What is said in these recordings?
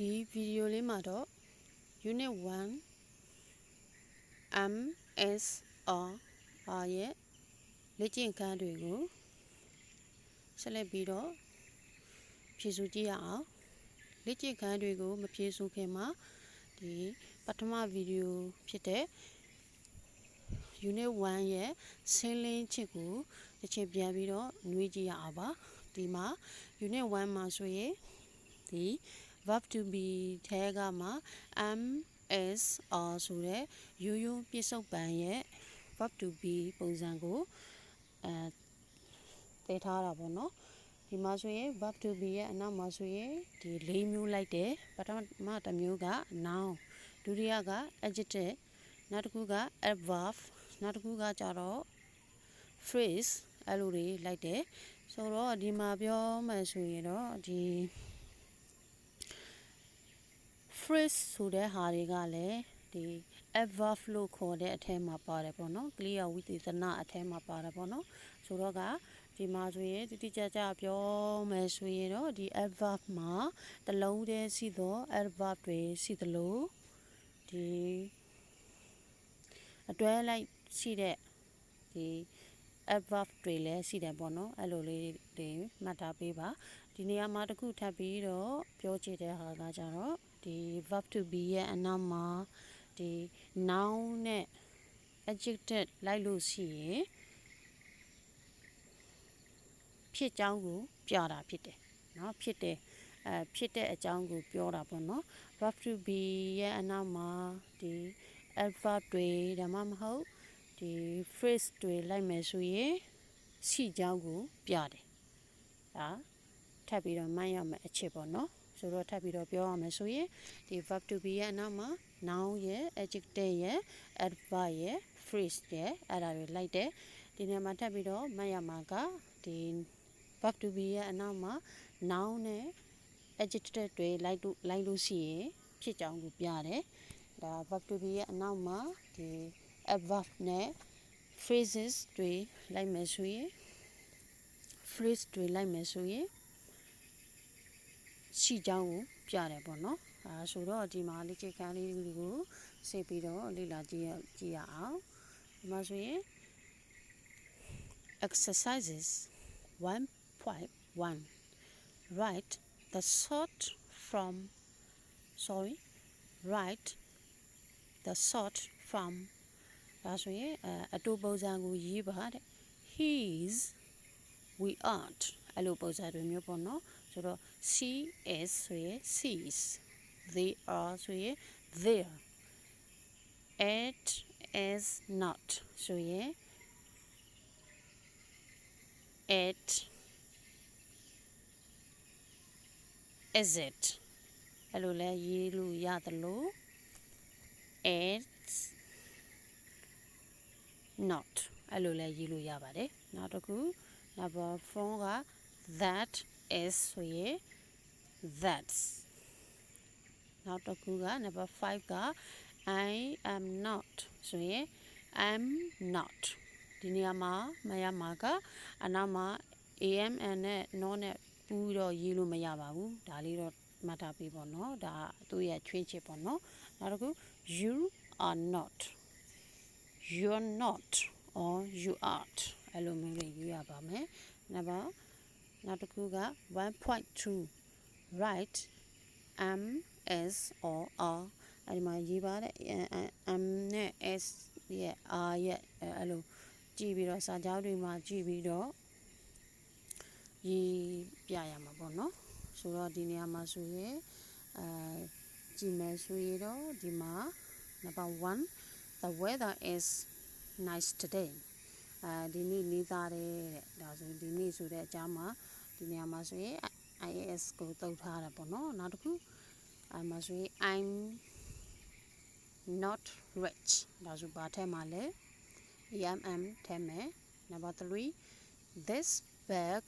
ဒီဗီဒီယိုလေးမှာတော့ Unit 1 MSR ရဲ့လေ့ကျင့်ခန်းတွေကိုဆက်လက်ပြီးတော့ဖြည့်ဆို့ကြည့်ရအောင်လေ့ကျင့်ခန်းတွေကိုမဖြည့်ဆို့ခင်မှာဒီပထမဗီဒီယိုဖြစ်တဲ့ Unit 1ရဲ့ဆင်းလင်းချက်ကိုတစ်ချက်ပြန်ပြီးတော့နှွေးကြည့်ရအောင်ပါဒီမှာ Unit 1မှာဆိုရင်ဒီ verb to be ထဲကမှာ MSR ဆိုတဲ့ရိုးရိုးပြစ္ဆုတ်ပံရဲ့ verb to be ပုံစံကိုတည်ထားတာပေါ့နော်ဒီမှာဆိုရင် verb to be ရဲ့အနောက်မှာဆိုရင်ဒီ၄မျိုးလိုက်တယ်ပထမတစ်မျိုးက noun ဒုတိယက adjective နောက်တစ်ခုက adverb နောက်တစ်ခုကကြတော့ phrase အဲ့လိုတွေလိုက်တယ်ဆိုတော့ဒီမှာပြောမယ်ဆိုရင်တော့ဒီ phrase ဆိုတဲ့ဟာတွေကလည်းဒီ adverb လို့ခေါ်တဲ့အထဲမှာပါတယ်ပေါ့နော် clear ဝိသေသနအထဲမှာပါတယ်ပေါ့နော်ဆိုတော့ကဒီမှာဆိုရင်တိတိကျကျပြောမယ်ဆိုရင်တော့ဒီ adverb မှာတစ်လုံးတည်းရှိသော adverb တွေရှိသလိုဒီအတွဲလိုက်ရှိတဲ့ဒီ adverb တွေလည်းရှိတယ်ပေါ့နော်အဲ့လိုလေးတွေမှတ်ထားပေးပါဒီနေရာမှာတစ်ခုထပ်ပြီးတော့ပြောချင်တဲ့ဟာကကြတော့ဒီ verb to be ရဲ့အနောက်မှာဒီ noun နဲ့ adjective လိုက်လို့ရှိရင်ဖြစ်ကြောင်းကိုပြတာဖြစ်တယ်เนาะဖြစ်တဲ့အကြောင်းကိုပြောတာပေါ့နော် verb to be ရဲ့အနောက်မှာဒီ adverb တွေဒါမှမဟုတ်ဒီ phrase တွေလိုက်မယ်ဆိုရင်ရှိကြောင်းကိုပြတယ်ဒါထပ်ပြီးတော့မှတ်ရမယ်အချက်ပေါ့နော်ဆိုတော့ထပ်ပြီးတော့ပြောရမယ်ဆိုရင်ဒီ verb to be ရဲ့အနောက်မှာ noun ရဲ့ adjective ရဲ့ adverb ရဲ့ phrase ရဲ့အဲ့ဒါတွေလိုက်တယ်ဒီနေရာမှာထပ်ပြီးတော့မှတ်ရမှာကဒီ verb to be ရဲ့အနောက်မှာ noun နဲ့ adjective တွေလိုက်လို့ရှိရင်ဖြစ်ကြောင်းကိုပြတယ်ဒါ verb to be ရဲ့အနောက်မှာဒီ adverb နဲ့ phrases တွေလိုက်မယ်ဆိုရင် phrase တွေလိုက်မယ်ဆိုရင်ရှိကြောင်းကိုပြတယ်ပေါ့နော်ဆိုတော့ဒီမှာလေ့ကျင့်ခန်းလေးကိုဆက်ပြီးတော့လေ့လာကြည့်ရအောင်ဒီမှာဆိုရင် exercises 1.1 write the sort fromဒါဆိုရင်အတူပုံစံကိုရေးပါတဲ့ his we aren't အဲ့လိုပုံစံတွေမျိုးပေါ့နော်ဆိုတော့ she is ဆိုရင် sees they are ဆိုရင် there it is not ဆိုရင် it isn't အဲ့လိုလဲရေးလို့ရသလို it's not အဲ့လိုလဲရေးလို့ရပါတယ်နောက်တစ်ခု number 4 က that is ဆိုရင် that's နောက်တစ်ခုက number 5 က I am not ဆိုရင် I'm not ဒီနေရာမှာမရမှာကအနောက်မှာ am and နဲ့ not နဲ့ပူးတော့ရေးလို့မရပါဘူးဒါလေးတော့မှတ်ထားပေးပေါ့နော်ဒါသူ့ရဲ့ချွင်းချက်ပေါ့နော်နောက်တစ်ခု you are not you're not or you aren't အဲ့လိုမျိုးလေးရေးရပါမယ်နောက်တစ်ခုက 1.2 write am as or are အဲ့ဒီမှာရေးပါတဲ့ am နဲ့ s ရဲ့ are ရဲ့အဲ့လိုကြည့်ပြီးတော့စာကြောင်းတွေမှာကြည့်ပြီးတော့ရေးပြရမှာပေါ့နော်ဆိုတော့ဒီနေရာမှာဆိုရင်ကြည့်မယ်ဆိုရင်တော့ဒီမှာ number 1 the weather is nice today ဒီနေ့နေသားတယ်တဲ့ဒါဆိုဒီနေ့ဆိုတဲ့အကြောင်းမှာဒီနေရာမှာဆိုရင် is ကိုတုတ်ထားတာပေါ့နော်နောက်တစ်ခုမှာဆိုရင် I'm not rich ဒါဆိုဘာထဲမှာလဲ am ထဲမှာ number 3 this bag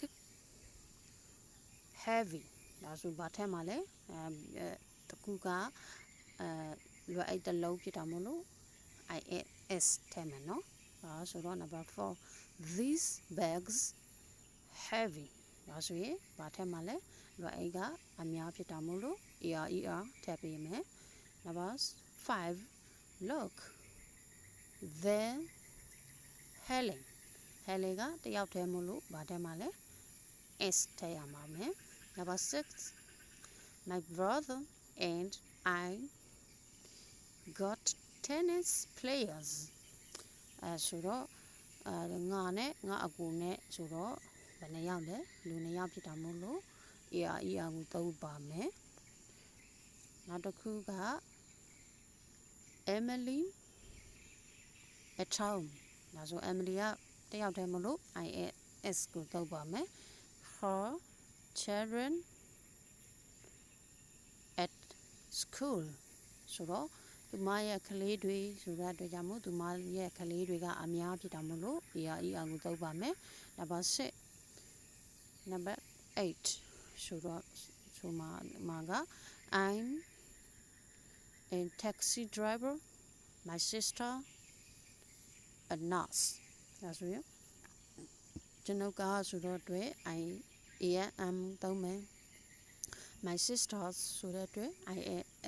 heavy ဒါဆိုဘာထဲမှာလဲတခုကလွယ်အိတ်တစ်လုံးဖြစ်တာမလို့ is ထဲမှာနော်ဆိုတော့ number 4 these bags heavy ဒါဆိုရင်ဘာထက်မှလဲလွယ်အိတ်ကအများဖြစ်တာမို့လို့ er ထည့်ပေးမယ် number 5 look there Helen ကတယောက်တည်းမို့လို့ဘာထက်မှလဲ s ထည့်ရမှာမယ် number 6 my brother and I got tennis players ဆိုတော့ငါနဲ့ငါအကူနဲ့ဆိုတော့ဘယ်နှစ်ယောက်လဲလူနှစ်ယောက်ဖြစ်တာမို့လို့ er ကိုသုံးပါမယ်နောက်တစ်ခုက Emily at home ဒါဆို Emily ကတယောက်တည်းမလို့ is ကိုသုံးပါမယ် her children at school ဆိုတော့သူမရဲ့ကလေးတွေဆိုတဲ့အတွက်ကြောင့်မို့သူမရဲ့ကလေးတွေကအများဖြစ်တာမို့လို့ er ကိုသုံးပါမယ် number 8ဆိုတော့ဆိုမှာက I'm a taxi driver my sister a nurse ဒါဆိုရင်ကျွန်ုပ်ကဆိုတော့အတွက် I am သုံးမယ် my sister ဆိုတဲ့အတွက်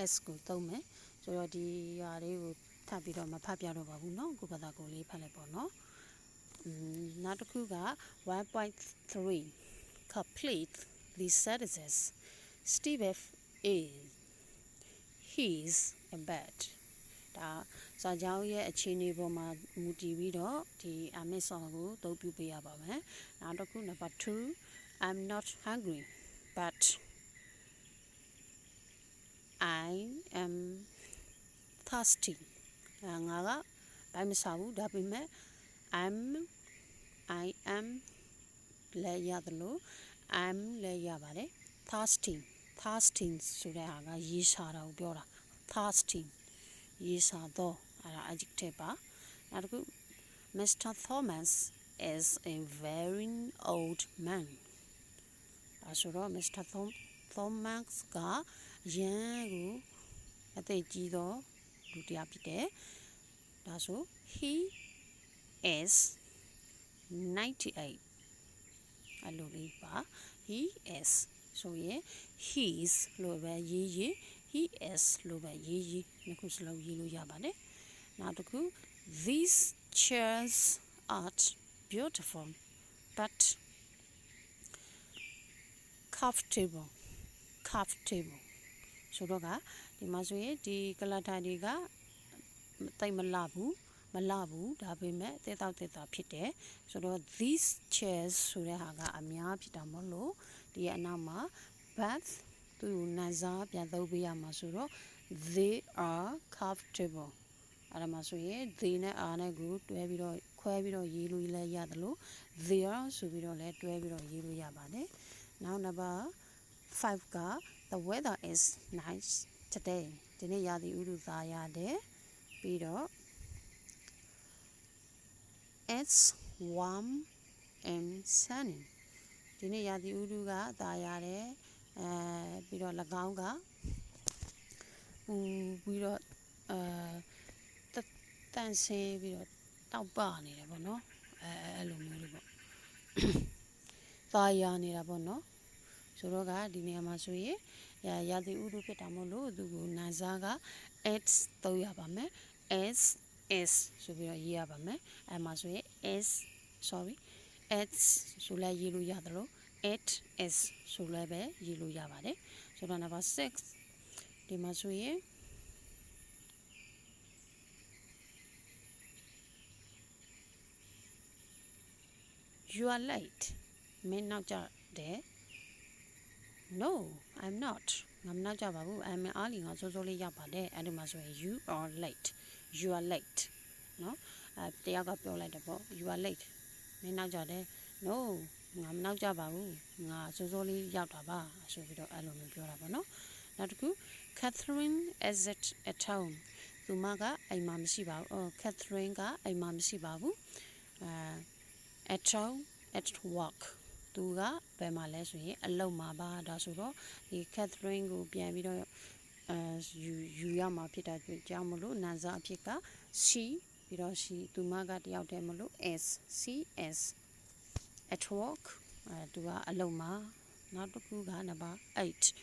is ကိုသုံးမယ်ဆိုတော့ဒီဟာလေးကိုထပ်ပြီးတော့မဖတ်ပြတော့ပါဘူးเนาะကိုဘာသာကိုလေးဖတ်လိုက်ပေါ့เนาะနောက်တစ်ခုက 1.3 complete these sentences Steve is a bad ဒါစာကြောင်းရဲ့အခြေအနေပေါ်မှာမူတည်ပြီးတော့ဒီ amazon ကိုအသုံးပြုပေးရပါမယ်နောက်တစ်ခု number 2 I'm not hungry but I am thirsty ငါကဘာမှမစားဘူးဒါပေမဲ့ I am လဲရတယ်လို့ I'm လဲရပါတယ် thirsty ဆိုတဲ့ဟာကရေရှာတာကိုပြောတာ thirsty ရေရှာတော့အဲ့ဒါ adjective ပါနောက်တစ်ခု Mr. Thomas is a very old man ဒါဆိုတော့ Mr. Thomas ကရန်ကိုအသက်ကြီးတော့လူတစ်ယောက်ဖြစ်တယ်ဒါဆို he is 98အဲ့လိုလေးပါ he is ဆိုရင် he's လို့ပဲရေး he is လို့ပဲရေးနှစ်ခုစလုံးရေးလို့ရပါတယ်နောက်တစ်ခု these chairs are beautiful but comfortable ဆိုတော့ကဒီမှာဆိုရင်ဒီကလထာတွေကတိတ်မလှဘူးဒါပေမဲ့တဲတောက်ဖြစ်တယ်ဆိုတော့ these chairs ဆိုတဲ့ဟာကအများဖြစ်တာမဟုတ်လို့ဒီရဲ့အနောက်မှာ but သူ့နာဇာပြန်သုံးပေးရမှာဆိုတော့ they are comfortable အဲ့ဒါမှဆိုရင် they နဲ့ are နဲ့ကိုတွဲပြီးတော့ခွဲပြီးတော့ရေးလို့လည်းရတယ်လို့ they are ဆိုပြီးတော့လည်းတွဲပြီးတော့ရေးလို့ရပါတယ်နောက် number 5 က the weather is nice today ဒီနေ့ရာသီဥတုသားရတယ်ပြီးတော့ it's warm and sunny ဒီနေ့ရာသီဥတုကသားရတယ်ပြီးတော့၎င်းကပြီးတော့တန့်ဆင်းပြီးတော့တောက်ပနေတယ်ပေါ့နော်အဲ့လိုမျိုးလေးပေါ့သားရနေတာပေါ့နော်ဆိုတော့ကဒီနေရာမှာဆိုရင်ရာသီဥတုဖြစ်တာမို့လို့သူကိုနာဇာက it's သုံးရပါမယ် is ဆိုပြီးတော့ရေးရပါမယ်အဲ့မှာဆိုရင် it's ဆိုလဲရေးလို့ရတယ်လို့ it is ဆိုလဲပဲရေးလို့ရပါတယ်ဆိုတော့ number 6ဒီမှာဆိုရင်You are late မင်းနောက်ကျတယ် No I'm not ငါမနောက်ကျပါဘူး I'm early ငါစောစောလေးရောက်ပါတယ်အဲ့ဒီမှာဆိုရင် you are late နော်တယောက်ကပြောလိုက်တယ်ပေါ့ you are late မင်းနောက်ကျတယ် No ငါမနောက်ကျပါဘူးငါစောစောလေးရောက်တာပါဆိုပြီးတော့အဲ့လိုမျိုးပြောတာပေါ့နော်နောက်တစ်ခု Catherine is at home သူမကအိမ်မှာမရှိပါဘူး Catherine ကအိမ်မှာမရှိပါဘူးat home at work သူကဘယ်မှာလဲဆိုရင်အလုပ်မှာပါဒါဆိုတော့ဒီ Catherine ကိုပြန်ပြီးတော့ယူရမှာဖြစ်တာကြောင့်မလို့နာဇာအဖြစ်က she ပြီးတော့ she သူမကတယောက်တည်းမလို့ she is at work သူကအလုံးမှာနောက်တစ်ခုက number 8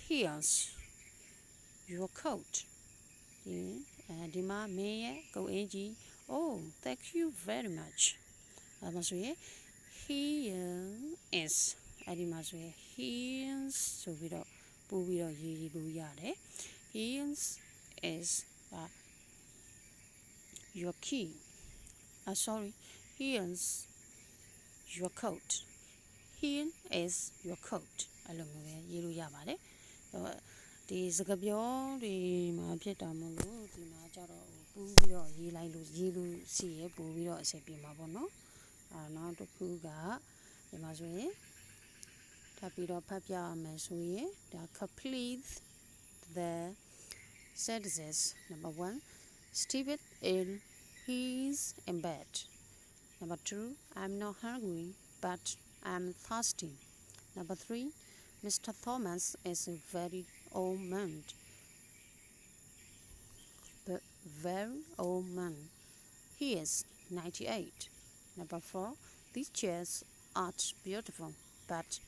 here's your coat ဒီမှာမင်းရဲ့ကုတ်အင်ကြီး oh thank you very much အဲ့မှာဆိုရင် here is အဲ့ဒီမှာဆိုရင် here's ဆိုပြီးတော့ပို့ပြီးတော့ရေးလို့ရတယ် here's is your key sorry here's your coat here is your coat အဲ့လိုမျိုးပဲရေးလို့ရပါတယ်ဒီစကားပြောတွေမှာဖြစ်တာမလို့ဒီမှာကျတော့ပူးပြီးတော့ရေးလိုက်လို့ရေးလို့စီရပို့ပြီးတော့အဆင်ပြေမှာပေါ့နော်နောက်တစ်ခုကဒီမှာဆိုရင်ထပ်ပြီးတော့ဖတ်ပြရမယ်ဆိုရင်ဒါ complete the sentences number 1 Stephen is in bed number 2 I'm not hungry but I'm thirsty number 3 Mr. Thomas is a very old man very old man he is 98 number 4 these chairs aren't beautiful but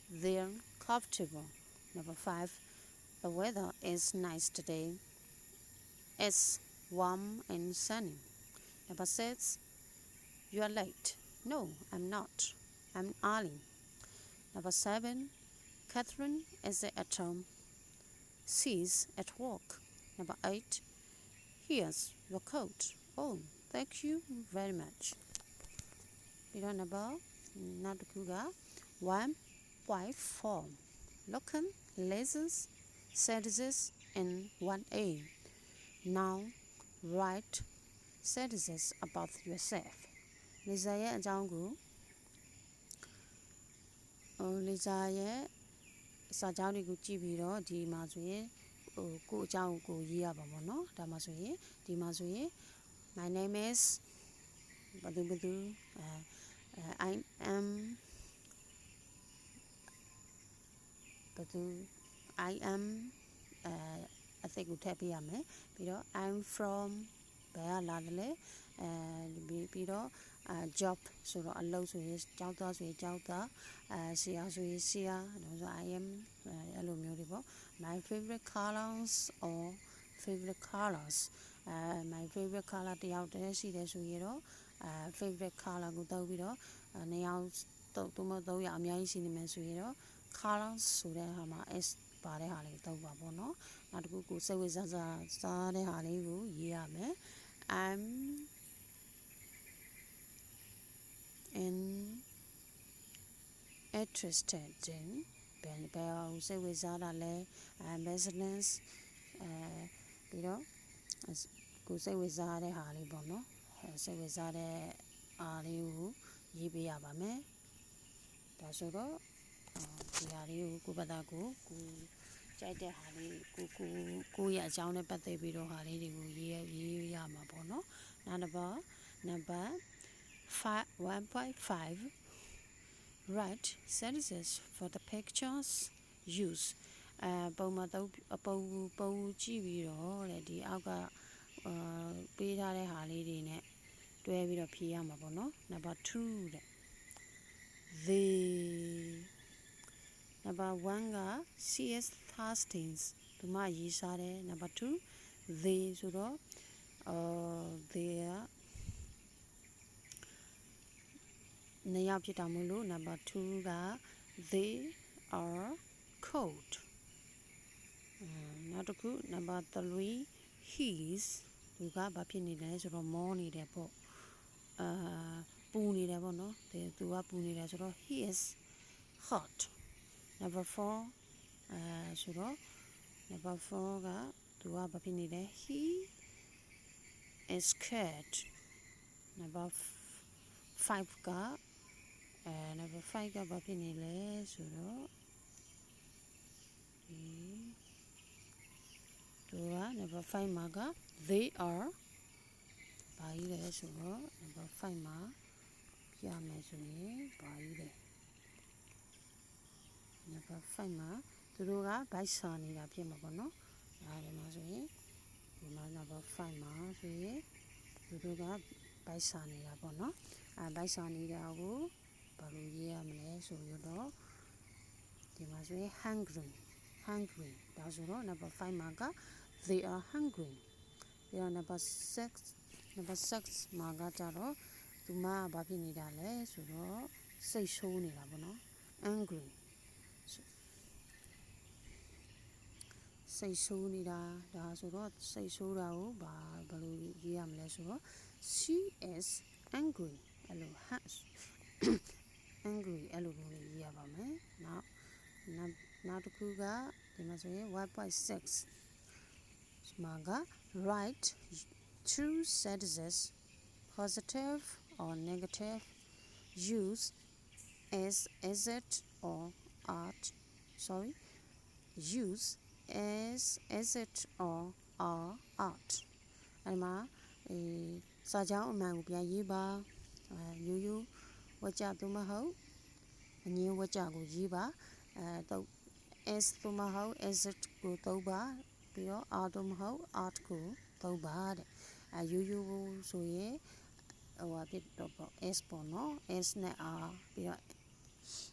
they're comfortable number 5 the weather is nice today it's warm and sunny number 6 you are late no I'm not I'm early number 7 Catherine is at home she's at work number 8 here's your coat oh thank you very much ပြီးတော့ နောက်တစ်ခုက 1.4 Local lessons sentences in 1A now write sentences about yourself လီဇာရဲ့အကြောင်းကိုလီဇာရဲ့စာကြောင်းတွေကိုကြည့်ပြီးတော့ဒီမှာဆိုရင်ကိုအကြောင်းကိုရေးရပါဘောเนาะဒါမှဆိုရင်ဒီမှာဆိုရင် my name is ဘယ်သူ I am ဘယ်သူ I am အသိကိုထည့်ပေးရမယ်ပြီးတော့ I'm from ဘယ်ကလာတယ်လဲပြီးတော့job ဆိုတော့အလုပ်ဆိုရင်ကျောင်းသားဆိုရင်ကျောင်းသားဆရာဆိုရင်ဆရာဒါဆို I am အဲ့လိုမျိုးတွေပေါ့ my favorite colors or favorite colors my favorite color တယောက်တည်းရှိတယ်ဆိုရင်တော့ favorite color ကိုတောက်ပြီးတော့နှစ်ယောက်သုံးယောက်အများကြီးရှိနေမယ်ဆိုရင်တော့ colors ဆိုတဲ့ဟာမှာ s ပါတဲ့ဟာလေးတောက်ပါပေါ့နော်နောက်တစ်ခုကိုစိတ်ဝင်စားတဲ့ဟာလေးကိုရေးရမယ် I'm interested in ဘယ်အောင်စိတ်ဝင်စားတာလဲ business ပြီးတော့ကိုစိတ်ဝင်စားတဲ့ဟာလေးပေါ့နော်စိတ်ဝင်စားတဲ့အားလေးကိုရေးပေးရပါမယ်ဒါဆိုတော့ဒီဟာလေးကိုဘက်ကကိုကြိုက်တဲ့ဟာလေးကိုရဲ့အကြောင်းနဲ့ပတ်သက်ပြီးတော့ဟာလေးတွေကိုရေးရမှာပေါ့နော်နောက်တစ်ပါnumber 1.5 write sentences for the pictures use ပုံကြည့်ပြီးတော့ဒီအောက်ကပေးထားတဲ့ဟာလေးတွေနဲ့တွဲပြီးတော့ဖြေရမှာပေါ့နော် number 2တဲ့ they number 1က CS Thastings ဒီမှာရေးစားတယ် number 2 they ဆိုတော့they နှစ်ယောက်ဖြစ်တာမို့လို့ number 2က they are cold နောက်တစ်ခု number 3 he's သူကဘာဖြစ်နေလဲဆိုတော့မောနေတယ်ပေါ့ပူနေတယ်ပေါ့နော်သူကပူနေတယ်ဆိုတော့ he is hot number 4ဆိုတော့ number 4ကသူကဘာဖြစ်နေလဲ he is scared number 5ကnumber 5ကဘာဖြစ်နေလဲဆိုတော့သူက number 5မှာက they are ဘာကြီးလဲဆိုတော့ number 5မှာပြမယ်ဆိုရင်ဘာကြီးလဲ number 5မှာသူတို့ကဘိုက်စာနေတာဖြစ်မှာပေါ့နော်အဲဒီမှာဆိုရင်ဒီမှာ number 5မှာဆိုရင်သူတို့ကဘိုက်စာနေတာပေါ့နော်ဘိုက်စာနေတာကိုဘာ ဒီမှာဆိုရင် hungry ဒါဆိုတော့ number 5 မှာက they are hungry ပြီးတော့ number 6မှာကကြတော့သူမကဘာဖြစ်နေတာလဲဆိုတော့စိတ်ဆိုးနေတာပေါ့နော် angry စိတ်ဆိုးနေတာဒါဆိုတော့စိတ်ဆိုးတာကိုဘယ်လိုရေးရမလဲဆိုတော့ she is angry အဲ့လို angry အဲ့လိုမျိုးရေးရပါမယ်နောက်တစ်ခုကဒီမှာဆိုရင် 1.6 မှာက write true sentences positive or negative use is it or art use is it or art အဲ့မှာစာကြောင်းအမှန်ကိုပြန်ရေးပါရိုးရိုးဝကြသို့မဟုတ်အငင်းဝကြကိုရေးပါတော့ is သို့မဟုတ် is it ကိုသုံးပါပြီးတော့ art သို့မဟုတ် art ကိုသုံးပါတဲ့ရိုးရိုးဆိုရင်ဖြစ်တော့ပေါ့ is ပေါ့နော် is နဲ့ are ပြီးတော့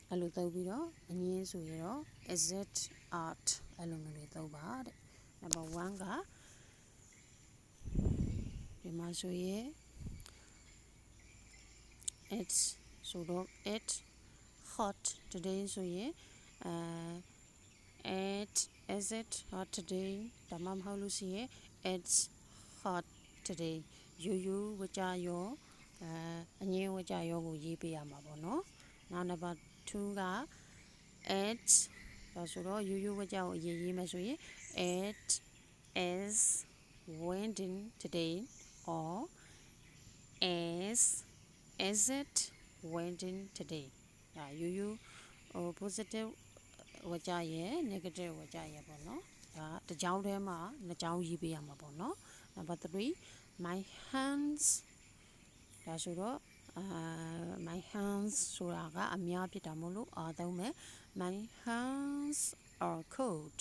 အဲ့လိုသုံးပြီးတော့အငင်းဆိုရင်တော့ is it art အဲ့လိုမျိုးလေးသုံးပါတဲ့ number 1ကဒီမှာဆိုရင် it's ဆိုတော့ it hot today ဆိုရင်is it hot today ဒါမှမဟုတ်လို့ရှိရင် it's hot today ရိုးဝကြရောအငင်းဝကြရောကိုရေးပေးရမှာပေါ့နော်နောက် number 2က it's ဒါဆိုတော့ရိုးဝကြကိုအရေးရေးမယ်ဆိုရင် it is windy today or is it windy today ဒါရိုးpositive ဝကြရယ် negative ဝကြရယ်ပေါ့နော်ဒါတစ်ကြောင်းတည်းမှာနှစ်ကြောင်းရေးပေးရမှာပေါ့နော် number 3 my hands ဒါဆိုတော့my hands ဆိုတာကအများဖြစ်တာမို့လို့သုံးမယ် my hands are cold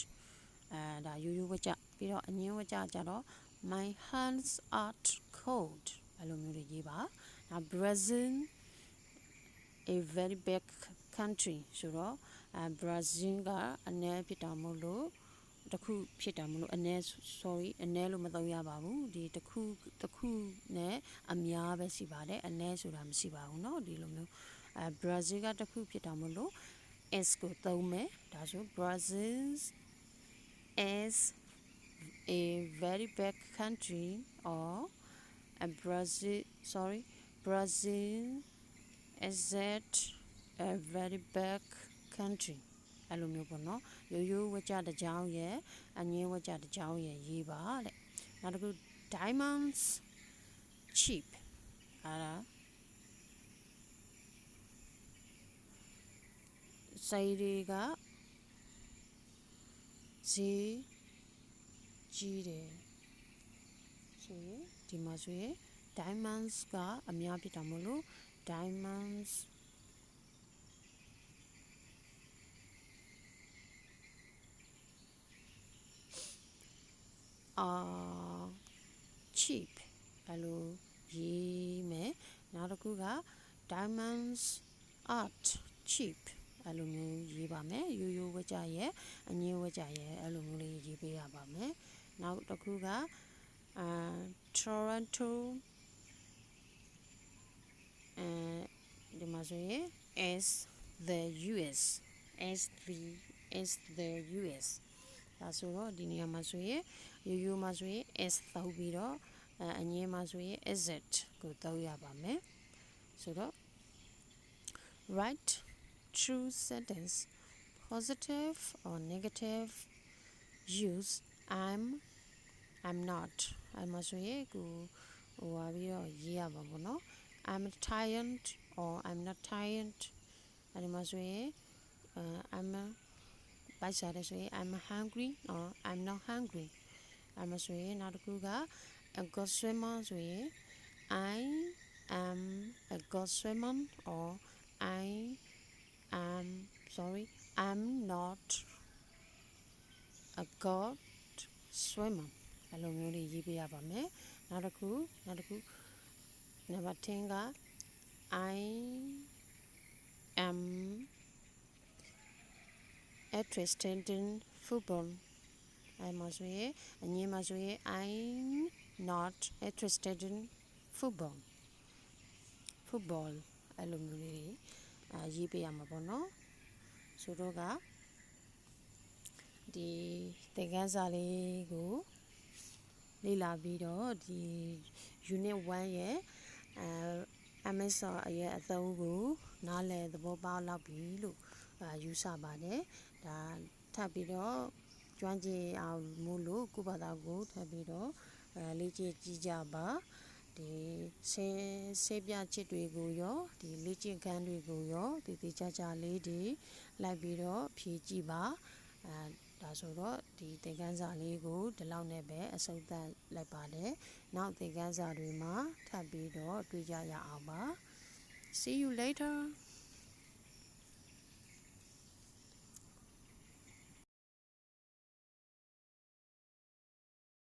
ဒါရိုးဝကြပြီးတော့အငင်းဝကြကြတော့ my hands are cold အဲ့လိုမျိုးတွေရေးပါနောက် Brazil a very big country ဆိုတော့ Brazil ကအနည်းဖြစ်တာမို့လို့တခုဖြစ်တာမို့လို့အနည်းလို့မသုံးရပါဘူးဒီတခုနဲ့အများပဲရှိပါတယ်အနည်းဆိုတာမရှိပါဘူးเนาะဒီလိုမျိုးBrazil ကတခုဖြစ်တာမို့လို့ is ကိုသုံးမယ်ဒါဆို Brazil is a very big country or Brazil is it a very big country အဲ့လိုမျိုးပေါ့နော်ရိုးဝကြတစ်ကြောင်းရယ်အငင်းဝကြတစ်ကြောင်းရယ်ရေးပါတဲ့နောက်တစ်ခု diamonds cheap စိတ်တွေကဈေးကြီးတယ်ဆိုရင်ဒီမှာဆိုရင် diamonds ကအများဖြစ်တာမို့လို့ diamonds are cheap အဲ့လိုရေးမယ်နောက်တစ်ခုက diamonds aren't cheap အဲ့လိုမျိုးရေးပါမယ်ရိုးဝကြရဲ့အငင်းဝကြရဲ့အဲ့လိုမျိုးလေးရေးပေးရပါမယ်နောက်တစ်ခုကToronto ဒီမှာဆိုရင် is the US ဒါဆိုတော့ဒီနေရာမှာဆိုရင်ရိုးမှာဆိုရင် is သုံးပြီးတော့အငင်းမှာဆိုရင် is it ကိုသုံးရပါမယ်ဆိုတော့ write true sentence positive or negative use I'm not အဲ့မှာဆိုရင်ကိုပြီးတော့ရေးရမှာပေါ့နော် I'm tired or I'm not tired အဲ့မှာဆိုရင်I'm ပိုက်စားတယ်ဆိုရင် I'm hungry or I'm not hungry အဲ့မှာဆိုရင်နောက်တစ်ခုက a good swimmer ဆိုရင် I am a good swimmer or I'm not a good swimmer အဲ့လိုမျိုးလေးရေးပေးရပါမယ်နောက်တစ်ခု number 10က I am interested in football အဲ့မှာဆိုရင်အငင်းမှာဆိုရင် I'm not interested in football အဲ့လိုမျိုးလေးရေးပေးရမှာပေါ့နော်ဆိုတော့ကဒီသင်ခန်းစာလေးကိုလေ့လာပြီးတော့ဒီ unit 1ရဲ့MSR ရဲ့အသုံးကိုနားလည်သဘောပေါက်လောက်ပြီလို့ယူဆပါတယ်ဒါထပ်ပြီးတော့ကျွမ်းကျင်အောင်မို့လို့ကိုယ့်ဘာသာကိုထပ်ပြီးတော့လေ့ကျင့်ကြည့်ကြပါဒီဆေးပြချစ်တွေကိုရောဒီလေ့ကျင့်ခန်းတွေကိုရောဒီချာလေးတွေလိုက်ပြီးတော့ဖြည့်ကြည့်ပါဒါဆိုတော့ဒီသင်ခန်းစာလေးကိုဒီလောက်နဲ့ပဲအဆုံးသတ်လိုက်ပါတယ်နောက်သင်ခန်းစာတွေမှာထပ်ပြီးတော့တွေ့ကြရအောင်ပါ See you later